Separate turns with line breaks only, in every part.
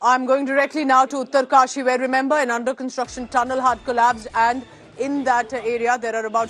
I'm going directly now to Uttarkashi, where remember an under construction tunnel had collapsed, and in that area there are about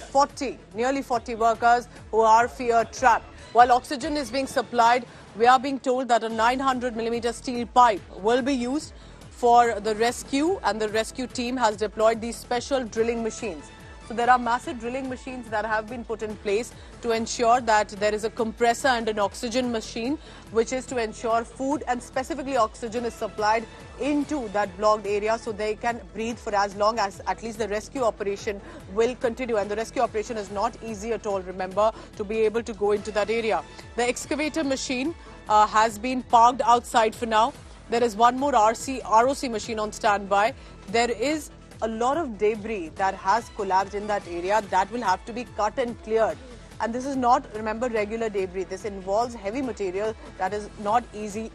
nearly 40 workers who are fear trapped. While oxygen is being supplied, we are being told that a 900mm steel pipe will be used for the rescue, and the rescue team has deployed these special drilling machines. So there are massive drilling machines that have been put in place to ensure that there is a compressor and an oxygen machine, which is to ensure food and specifically oxygen is supplied into that blocked area so they can breathe for as long as at least the rescue operation will continue. And the rescue operation is not easy at all, remember, to be able to go into that area. The excavator machine has been parked outside for now. There is one more ROC machine on standby. There is a lot of debris that has collapsed in that area that will have to be cut and cleared. And this is not, remember, regular debris. This involves heavy material that is not easy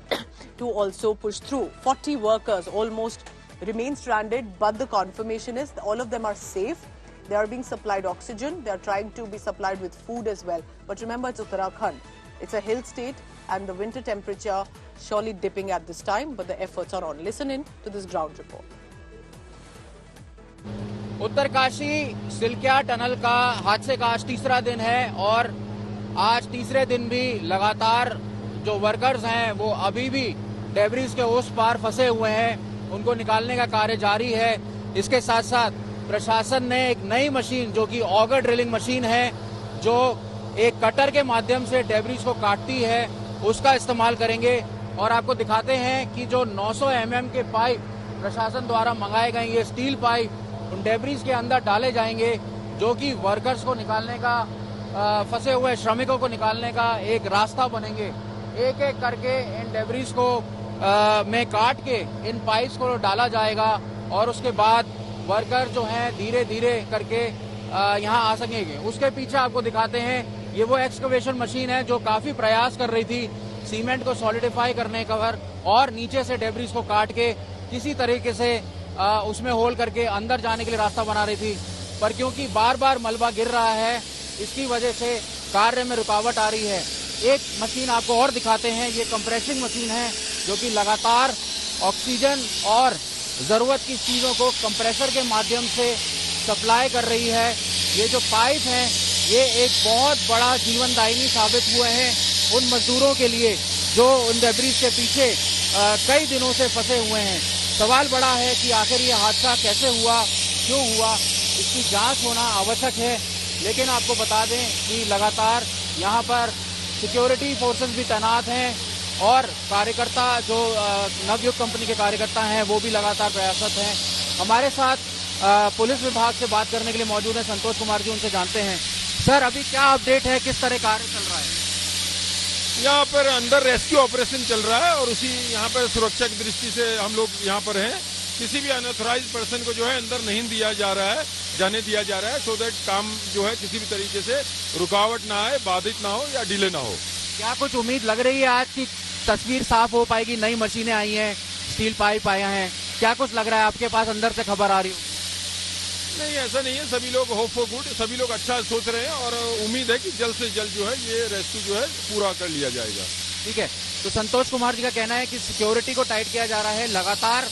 to also push through. 40 workers almost remain stranded, but the confirmation is all of them are safe. They are being supplied oxygen. They are trying to be supplied with food as well. But remember, it's Uttarakhand. It's a hill state and the winter temperature surely dipping at this time, but the efforts are on. Listen in to this ground report.
Uttarkashi Silkyara tunnel का हादसे का आज तीसरा दिन है और आज तीसरे दिन भी लगातार जो वर्कर्स हैं वो अभी भी डेब्रिस के उस पार फंसे हुए हैं, उनको निकालने का कार्य जारी है। इसके साथ साथ प्रशासन ने एक नई मशीन जो कि ऑगर ड्रिलिंग मशीन है, जो एक कटर के माध्यम से डेब्रिस को काटती है, उसका इस्तेमाल करेंगे। और आपको दिखाते हैं कि जो 900 mm के पाइप प्रशासन द्वारा मंगाए गए, ये स्टील पाइप उन डेब्रिस के अंदर डाले जाएंगे, जो कि वर्कर्स को निकालने का, फंसे हुए श्रमिकों को निकालने का एक रास्ता बनेंगे। एक एक करके इन डेब्रिस को में काट के इन पाइप्स को डाला जाएगा और उसके बाद वर्कर जो हैं धीरे धीरे करके यहाँ आ सकेंगे। उसके पीछे आपको दिखाते हैं, ये वो एक्सकवेशन मशीन है जो काफी प्रयास कर रही थी सीमेंट को सॉलिडिफाई करने का और नीचे से डेब्रिस को काट के किसी तरीके से उसमें होल करके अंदर जाने के लिए रास्ता बना रही थी, पर क्योंकि बार बार मलबा गिर रहा है, इसकी वजह से कार्य में रुकावट आ रही है। एक मशीन आपको और दिखाते हैं, ये कंप्रेसिंग मशीन है जो कि लगातार ऑक्सीजन और जरूरत की चीजों को कंप्रेसर के माध्यम से सप्लाई कर रही है। ये जो पाइप हैं, ये एक बहुत बड़ा जीवनदायिनी साबित हुए हैं उन मजदूरों के लिए जो उन डेब्रिस के पीछे कई दिनों से फंसे हुए हैं। सवाल बड़ा है कि आखिर ये हादसा कैसे हुआ, क्यों हुआ, इसकी जांच होना आवश्यक है। लेकिन आपको बता दें कि लगातार यहाँ पर सिक्योरिटी फोर्सेस भी तैनात हैं और कार्यकर्ता जो नवयुग कंपनी के कार्यकर्ता हैं वो भी लगातार प्रयासरत हैं। हमारे साथ पुलिस विभाग से बात करने के लिए मौजूद हैं संतोष कुमार जी, उनसे जानते हैं। सर, अभी क्या अपडेट है, किस तरह कार्य चल रहा है?
यहाँ पर अंदर रेस्क्यू ऑपरेशन चल रहा है और उसी यहाँ पर सुरक्षा की दृष्टि से हम लोग यहाँ पर हैं। किसी भी अनऑथराइज्ड पर्सन को जो है अंदर नहीं दिया जा रहा है, जाने दिया जा रहा है, सो दैट काम जो है किसी भी तरीके से रुकावट ना आए, बाधित ना हो या डिले ना हो।
क्या कुछ उम्मीद लग रही है आज की तस्वीर साफ हो पाएगी? नई मशीनें आई हैं, स्टील पाइप आया है, क्या कुछ लग रहा है आपके पास अंदर से खबर आ रही हो?
नहीं, ऐसा नहीं है। सभी लोग होप फॉर गुड, सभी लोग अच्छा सोच रहे हैं और उम्मीद है कि जल्द से जल्द जो है ये रेस्क्यू जो है पूरा कर लिया जाएगा।
ठीक है, तो संतोष कुमार जी का कहना है कि सिक्योरिटी को टाइट किया जा रहा है लगातार।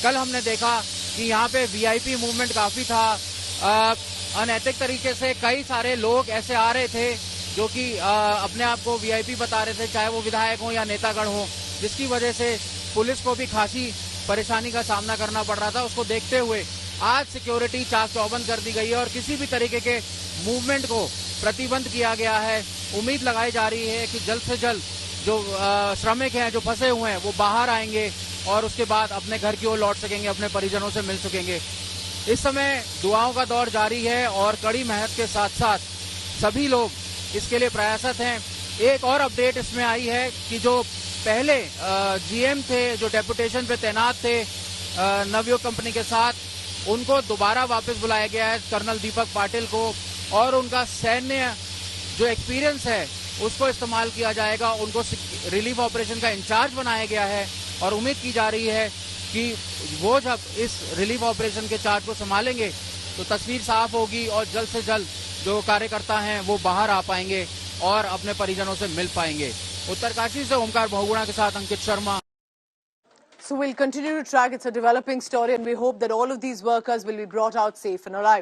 कल हमने देखा कि यहाँ पे वीआईपी मूवमेंट काफी था, अनैतिक तरीके से कई सारे लोग ऐसे आ रहे थे जो कि अपने आप को वीआईपी बता रहे थे, चाहे वो विधायक हो या नेतागण हो, जिसकी वजह से पुलिस को भी खासी परेशानी का सामना करना पड़ रहा था। उसको देखते हुए आज सिक्योरिटी चाक चौबंद कर दी गई है और किसी भी तरीके के मूवमेंट को प्रतिबंध किया गया है। उम्मीद लगाई जा रही है कि जल्द से जल्द जो श्रमिक हैं जो फंसे हुए हैं वो बाहर आएंगे और उसके बाद अपने घर की ओर लौट सकेंगे, अपने परिजनों से मिल सकेंगे। इस समय दुआओं का दौर जारी है और कड़ी मेहनत के साथ साथ सभी लोग इसके लिए प्रयासरत हैं। एक और अपडेट इसमें आई है कि जो पहले जीएम थे, जो डेपुटेशन पे तैनात थे नवयुग कंपनी के साथ, उनको दोबारा वापस बुलाया गया है, कर्नल दीपक पाटिल को, और उनका सैन्य जो एक्सपीरियंस है उसको इस्तेमाल किया जाएगा। उनको रिलीफ ऑपरेशन का इंचार्ज बनाया गया है और उम्मीद की जा रही है कि वो जब इस रिलीफ ऑपरेशन के चार्ज को संभालेंगे तो तस्वीर साफ होगी और जल्द से जल्द जो कार्यकर्ता हैं वो बाहर आ पाएंगे और अपने परिजनों से मिल पाएंगे। उत्तरकाशी से ओमकार बहुगुणा के साथ Ankit Sharma.
So we'll continue to track. It's a developing story, and we hope that all of these workers will be brought out safe and alive.